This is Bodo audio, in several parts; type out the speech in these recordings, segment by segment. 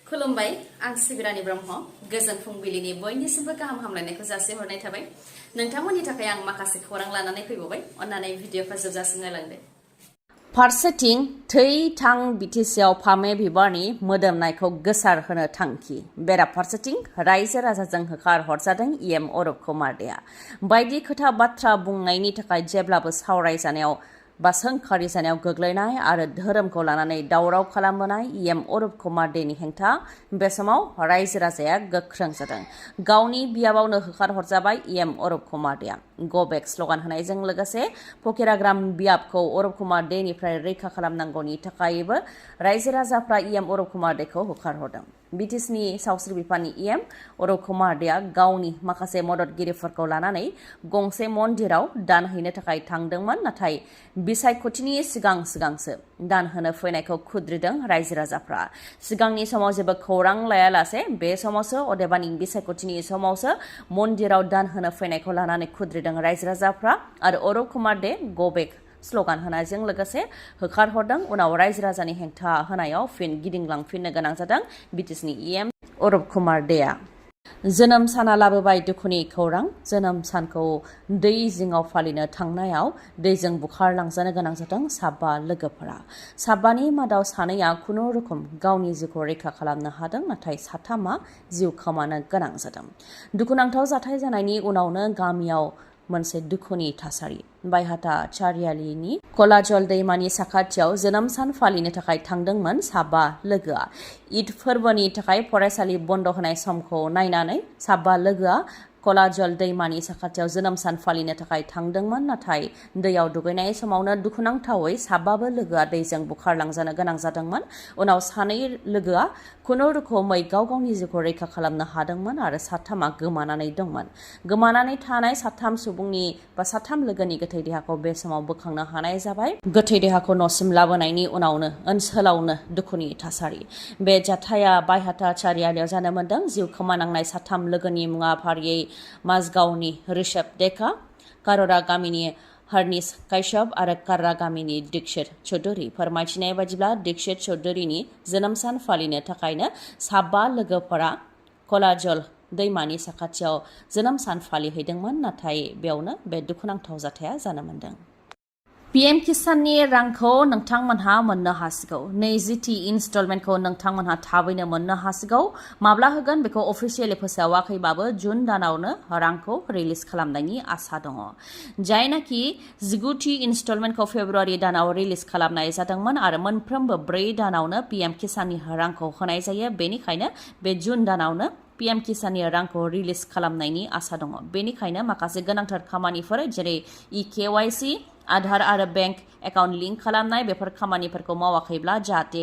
खुलुमबाय आं सिबि रानि ब्रह्म गोजोन फुंबिलिनि बयनिसिमबो गाहाम हामलायनायखौ जासिहरनाय थाबाय नोंथांमोननि थाखाय आं माखासे खौरां लानानै फैबावबाय अन्नानै भिडिअखौ जोबजासिम नायलांदो फारसेथिं थै थां बिटिसिआव फामे बिबारनि मोदोमनायखौ गोसारहोनो थांखि बेराफारसेथिं रायजो राजाजों होखार हरजादों इएम अरुप कुमार देआ बायदि खोथा बाथ्रा बुंनायनि थाखाय जेब्लाबो सावरायजानायाव बा सोंखारि जानायाव गोग्लैनाय आरो धोरोमखौ लानानै दावराव खालामबोनाय इएम अरुप कुमार देनि हेंथा बे समाव रायजो राजाया गोख्रों जादों गावनि बियाबावनो होखार हरजाबाय इएम अरुप कुमार देआ गो बेक स्लगान होनायजों लोगोसे फकिराग्राम बियाबखौ अरुप कुमार देनिफ्राय रैखा खालामनांगौनि थाखायबो रायजो राजाफ्रा इएम अरुप कुमार देखौ होखारहरदों बिटिसिनि सावस्रि बिफाननि इएम अरुप कुमार देआ गावनि माखासे मददगिरिफोरखौ लानानै गंसे मन्दिराव दान हैनो थाखाय थांदोंमोन नाथाय बिसायख'थिनि सिगांसो दान होनो फैनायखौ खुद्रिदों रायजो राजाफ्रा सिगांनि समाव जेबो खौरां लायालासे बे समावसो अदेबानि बिसायख'थिनि समावसो मन्दिराव दान होनो फैनायखौ लानानै खुद्रिदों रायजो राजाफ्रा आरो अरुप कुमार दे गो बेक स्लगान होनायजों लोगोसे होखारहरदों उनाव रायजो राजानि हेंथा होनायाव फिन गिदिंलांफिननो गोनां जादों बिटिसिनि इएम अरुप कुमार देआ जोनोम साना लाबोबाय दुखुनि खौरां जोनोम सानखौ दै जिङाव फालिनो थांनायाव दैजों बुखारलांजानो गोनां जादों साबा लोगोफोरा साबानि मादाव सानैया खुनुरुखुम गावनि जिउखौ रैखा खालामनो हादों नाथाय साथामा जिउ खोमानो गोनां जादों दुखुनांथाव जाथाय जानायनि उनावनो गामियाव मोनसे दुखुनि थासारि बायहाटा चारियालिनि कलाजल दैमानि साखाथियाव जोनोम सान फालिनो थाखाय थांदोंमोन साबा लोगोआ ईद फोरबोनि थाखाय फरायसालि बन्द होनाय समखौ नायनानै साबा लोगोआ कलाजल दैमानि साखाथियाव जोनोम सान फालिनो थाखाय थांदोंमोन नाथाय दैयाव दुगैनाय समावनो दुखुनांथावै साबाबो लोगोआ दैजों बुखारलांजानो गोनां जादोंमोन उनाव सानै लोगोआ खुनुरुखुमै गाव गावनि जिउखौ रैखा खालामनो हादोंमोन आरो साथामा गोमानानै दंमोन गोमानानै थानाय साथाम सुबुंनि बा साथाम लोगोनि गोथै देहाखौ बे समाव बोखांनो हानाय जाबाय गोथै देहाखौ न'सिम लाबोनायनि उनावनो ओनसोलावनो दुखुनि थासारि बे जाथाया बायहाटा चारियालियाव जानो मोन्दों जिउ खोमानांनाय साथाम लोगोनि मुङा फारियै माजगावनि ऋषभ डेका कारोरा गामिनि हरनिश काश्यप आरो कार्रा गामिनि दीक्षित चौधुरी फोरमायथिनाय बायदिब्ला दीक्षित चौधुरीनि जोनोम सान फालिनो थाखायनो साबा लोगोफोरा कलाजल दैमानि साखाथियाव जोनोम सान फालिहैदोंमोन नाथाय बेयावनो बे दुखुनांथाव जाथाया जानो मोन्दों पीएम किसाननि रांखौ नोंथांमोनहा मोननो हासिगौ 20थि इनस्टलमेन्टखौ नोंथांमोनहा थाबैनो मोननो हासिगौ माब्ला होगोन बेखौ अफिसियेलि फोसावाखैबाबो जुन दानावनो रांखौ रिलिज खालामनायनि आसा दङ जायनाखि 19थि इनस्टलमेन्टखौ फेब्रुवारि दानाव रिलिज खालामनाय जादोंमोन आरो मोनफ्रोमबो 4 दानावनो पीएम किसाननि रांखौ होनाय जायो बेनिखायनो बे जुन दानावनो पीएम किसाननि रांखौ रिलिज खालामनायनि आसा दङ बेनिखायनो माखासे गोनांथार खामानिफोर जेरै इकेवाइसि आधार आरो बेंक एकाउन्ट लिंक खालामनाय बेफोर खामानिफोरखौ मावाखैब्ला जाहाथे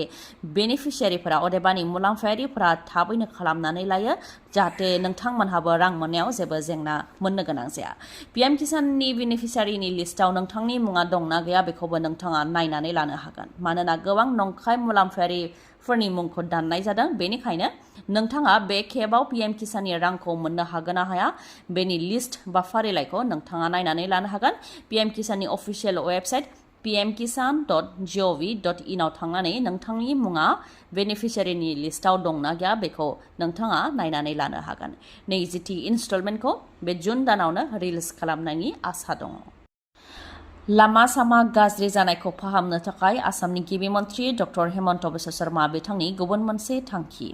बेनिफिसियारिफोरा अदेबानि मुलाम्फायारिफोरा थाबैनो खालामनानै लायो जाहाथे नोंथांमोनहाबो रां मोननायाव जेबो जेंना मोननो गोनां जाया पीएम किसाननि बेनिफिसियारिनि लिस्टआव नोंथांनि मुङा दंना गैया बेखौबो नोंथाङा नायनानै लानो हागोन मानोना गोबां नंखाय मुलाम्फायारिफोरनि मुंखौ दाननाय जादों बेनिखायनो नोंथाङा बे खेबाव पीएम किसाननि रांखौ मोननो हागोन ना हाया बेनि लिस्ट बा फारिलाइखौ नोंथाङा नायनानै लानो हागोन पीएम किसाननि अफिसियेल वेबसाइट pmkisan.gov.in आव थांनानै नोंथांनि मुङा बेनिफिसियारिनि लिस्टआव दंना गैया बेखौ नोंथाङा नायनानै लानो हागोन 20थि इनस्टलमेन्टखौ बे जुन दानावनो रिलिज खालामनायनि आसा दङ लामा सामा गाज्रि जानायखौ फाहामनो थाखाय आसामनि गिबि मन्थ्रि डक्टर हेमन्त बिश्व शर्मा बिथांनि गुबुन मोनसे थांखि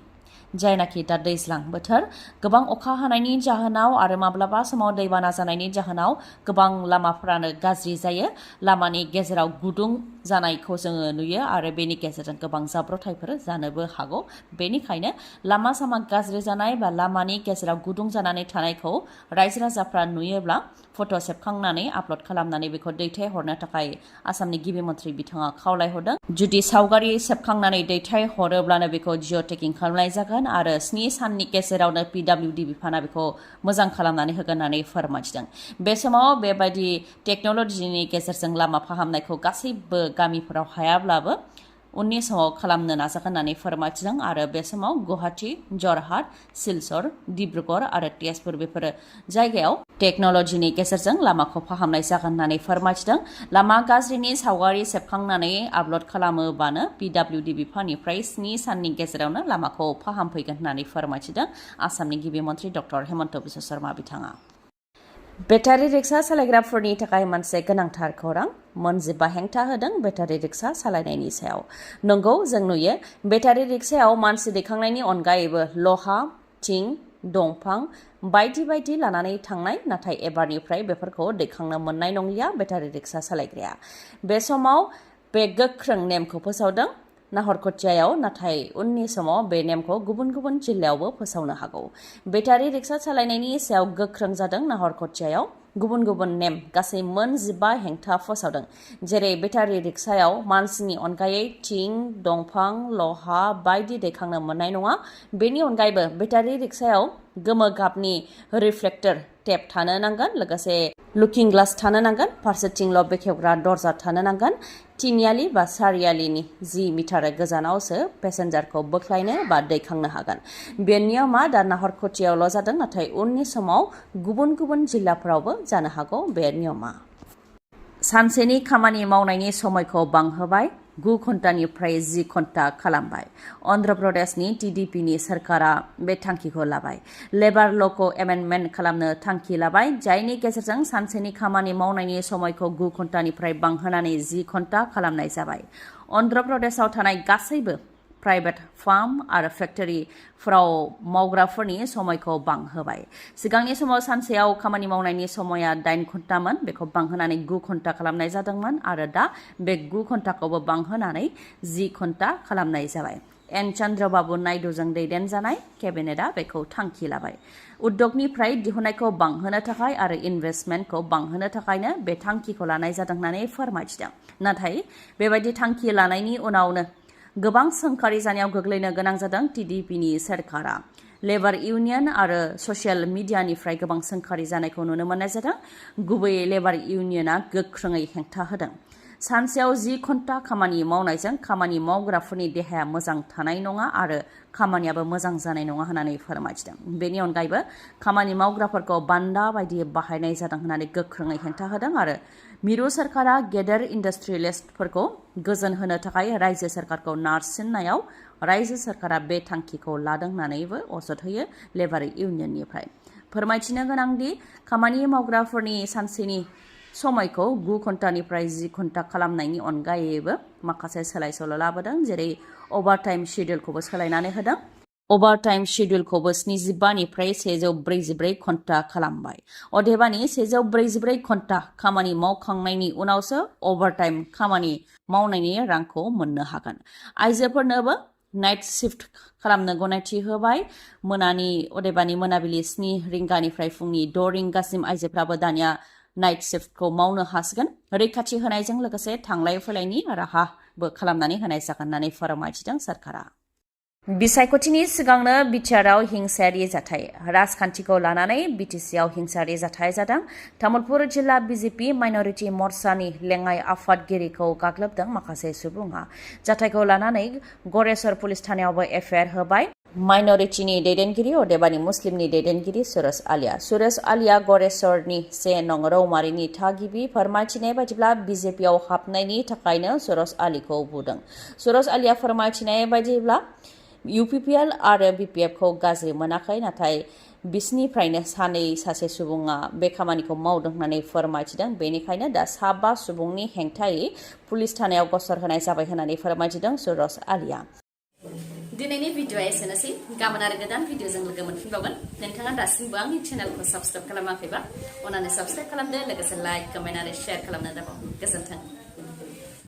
जायनाखि दा दैज्लां बोथोर गोबां अखा हानायनि जाहोनाव आरो माब्लाबा समाव दैबाना जानायनि जाहोनाव गोबां लामाफोरानो गाज्रि जायो लामानि गेजेराव गुदुं जानायखौ जोङो नुयो आरो बेनि गेजेरजों गोबां जाब्रबथायफोर जानोबो हागौ बेनिखायनो लामा सामा गाज्रि जानाय बा लामानि गेजेराव गुदुं जानानै थानायखौ रायजो राजाफ्रा नुयोब्ला फट' सेबखांनानै आपल'ड खालामनानै बेखौ दैथायहरनो थाखाय आसामनि गिबि मन्थ्रि बिथाङा खावलायहरदों जुदि सावगारि सेबखांनानै दैथायहरोब्लानो बेखौ जिअ टेगिं खालामनाय जागोन आरो 7 साननि गेजेरावनो पिडब्लिउडि बिफाना बेखौ मोजां खालामनानै होगोन होननानै फोरमायथिदों बे समाव बेबायदि टेक्न'लजिनि गेजेरजों लामा फाहामनायखौ गासैबो गामिफोराव हायाब्लाबो उननि समाव खालामनो नाजागोन होननानै फोरमायथिदों आरो बे समाव गुवाहाटी, जरहाट, सिलचर, डिब्रुगड़ आरो तेजपुर बेफोर जायगायाव टेक्न'लजिनि गेजेरजों लामाखौ फाहामनाय जागोन होननानै फोरमायथिदों। लामा गाज्रिनि सावगारि सेबखांनानै आपल'ड खालामोबानो पिडब्लिउडि बिफाननिफ्राय 7 साननि गेजेरावनो लामाखौ फाहामफैगोन होननानै फोरमायथिदों आसामनि गिबि मन्थ्रि डक्टर हेमन्त बिश्व शर्मा बिथाङा। बेटारि रिक्सा सालायग्राफोरनि थाखाय मोनसे गोनांथार खौरां। 15 हेंथा होदों बेटारि रिक्सा सालायनायनि सायाव। नंगौ, जों नुयो बेटारि रिक्सायाव मानसि दैखांनायनि अनगायैबो लहा, थिं, दंफां बायदि बायदि लानानै थांनाय, नाथाय एबारनिफ्राय बेफोरखौ दैखांनो मोननाय नंलिया बेटारि रिक्सा सालायग्राया। बे समाव बे गोख्रों नेमखौ फोसावदों नाहरखोटियायाव, नाथाय उननि समाव बे नेमखौ गुबुन गुबुन जिल्लायावबो फोसावनो हागौ। बेटारि रिक्सा सालायनायनि सायाव गोख्रों जादों नाहरखोटियायाव। गुबुन गुबुन नेम गासै 15 हेंथा फोसावदों। जेरै बेटारि रिक्सायाव मानसिनि अनगायै थिं, दंफां, लहा बायदि दैखांनो मोननाय नङा। बेनि अनगायैबो बेटारि रिक्सायाव गोमो गाबनि रिफ्लेक्टर टेप थानो नांगोन, लोगोसे लुकिं ग्लास थानो नांगोन, फारसेथिंल' बेखेवग्रा दरजा थानो नांगोन। तिनियालि बा सारियालिनि 10 मिटार गोजानावसो पेसेन्जारखौ बोख्लायनो बा दैखांनो हागोन। बे नियमा दा नाहरखोटियायावल' जादों, नाथाय उननि समाव गुबुन गुबुन जिल्लाफोरावबो जानो हागौ बे नियमा। सानसेनि खामानि मावनायनि समायखौ बांहोबाय, 9 घन्टानिफ्राय 10 घन्टा खालामबाय। अन्ध्र प्रदेशनि टिडिपिनि सोरखारा बे थांखिखौ लाबाय। लेबार ल'खौ एमेन्डमेन्ट खालामनो थांखि लाबाय, जायनि गेजेरजों सानसेनि खामानि मावनायनि समायखौ 9 घन्टानिफ्राय बांहोनानै 10 घन्टा खालामनाय जाबाय। अन्ध्र प्रदेशआव थानाय गासैबो प्राइभेट फार्म आरो फेक्टरिफोराव मावग्राफोरनि समायखौ बांहोबाय। सिगांनि समाव सानसेयाव खामानि मावनायनि समाया 8 घन्टामोन, बेखौ बांहोनानै 9 घन्टा खालामनाय जादोंमोन आरो दा बे 9 घन्टाखौबो बांहोनानै 10 घन्टा खालामनाय जाबाय। एन चन्द्रबाबु नायडुजों दैदेनजानाय केबिनेटआ बेखौ थांखि लाबाय। उद्यगनिफ्राय दिहुननायखौ बांहोनो थाखाय आरो इनभेस्टमेन्टखौ बांहोनो थाखायनो बे थांखिखौ लानाय जादों होननानै फोरमायथिदों। नाथाय बेबायदि थांखि लानायनि उनावनो गोबां सोंखारि जानायाव गोग्लैनो गोनां जादों टिडिपिनि सोरखारा। लेबार इउनियन आरो ससियेल मिडियानिफ्राय गोबां सोंखारि जानायखौ नुनो मोननाय जादों। गुबैयै लेबार इउनियना गोख्रोङै हेंथा होदों। सानसेयाव 10 घन्टा खामानि मावनायजों खामानि मावग्राफोरनि देहाया मोजां थानाय नङा आरो खामानियाबो मोजां जानाय नङा होननानै फोरमायथिदों। बेनि अनगायैबो खामानि मावग्राफोरखौ बान्दा बायदि बाहायनाय जादों होननानै गोख्रोङै हेंथा होदों आरो मिरु सोरखारा गेदेर इन्डास्ट्रियेलिस्टफोरखौ गोजोन होनो थाखाय रायजो सोरखारखौ नारसिननायाव रायजो सोरखारा बे थांखिखौ लादों होननानैबो अजद होयो लेबार इउनियननिफ्राय। फोरमायथिनो गोनांदि खामानि मावग्राफोरनि सानसेनि समायखौ 9 घन्टानिफ्राय 10 घन्टा खालामनायनि अनगायैबो माखासे सोलाय सोल' लाबोदों, जेरै अभारटाइम शेड्युलखौबो सोलायनानै होदों। अभारटाइम शेड्युलखौबो 75निफ्राय 144 घन्टा खालामबाय। अदेबानि 144 घन्टा खामानि मावखांनायनि उनावसो अभारटाइम खामानि मावनायनि रांखौ मोननो हागोन। आइजोफोरनोबो नाइट शिफ्ट खालामनो गनायथि होबाय। अदेबानि मोनाबिलि 7 रिंगानिफ्राय फुंनि 6 रिंगासिम आइजोफ्राबो दानिया नाइट शिफ्टखौ मावनो हासिगोन। रैखाथि होनायजों लोगोसे थांलाय फैलायनि राहाबो खालामनानै होनाय जागोन होननानै फोरमायथिदों सोरखारा। बिसायख'थिनि सिगांनो बिटिआरआव हिंसायारि जाथाय। राजखान्थिखौ लानानै बिटिसिआव हिंसायारि जाथाय जादों। तामुलपुर जिल्ला बिजेपि माइनरिटि मर्चानि लेङाइ आफादगिरिखौ गाग्लोबदों माखासे सुबुङा। जाथायखौ लानानै गरेस्वर पुलिस थानायावबो एफआइआर होबाय। माइनरिटिनि दैदेनगिरि अदेबानि मुस्लिमनि दैदेनगिरि सुरज आलिया गरेस्वरनि 1 नं रौमारिनि थागिबि। फोरमायथिनाय बायदिब्ला बिजेपिआव हाबनायनि थाखायनो सुरज आलिखौ बुदों। सुरज आलिया फोरमायथिनाय बायदिब्ला UPPL आरो BTechखौ गाज्रि मोनाखै, नाथाय बिसिनिफ्रायनो सासे सुबुङा बे खामानिखौ मावदों होननानै फोरमायथिदों। बेनिखायनो दा 7 सुबुंनि हेंथायै पुलिस थानायाव गसर होनाय जाबाय होननानै फोरमायथिदों सुरज आलिया। दिनैनि भिडिअआ एसेनोसै। गाबोन आरो गोदान भिडिअजों लोगो मोनफिनबावगोन। नोंथाङा दासिमबो आंनि चेनेलखौ साबस्क्राइब खालामाखैबा अन्नानै साबस्क्राइब खालामदो, लोगोसे लाइक, कमेन्ट आरो शेयार खालामनो दाबाव। गोजोन्थों।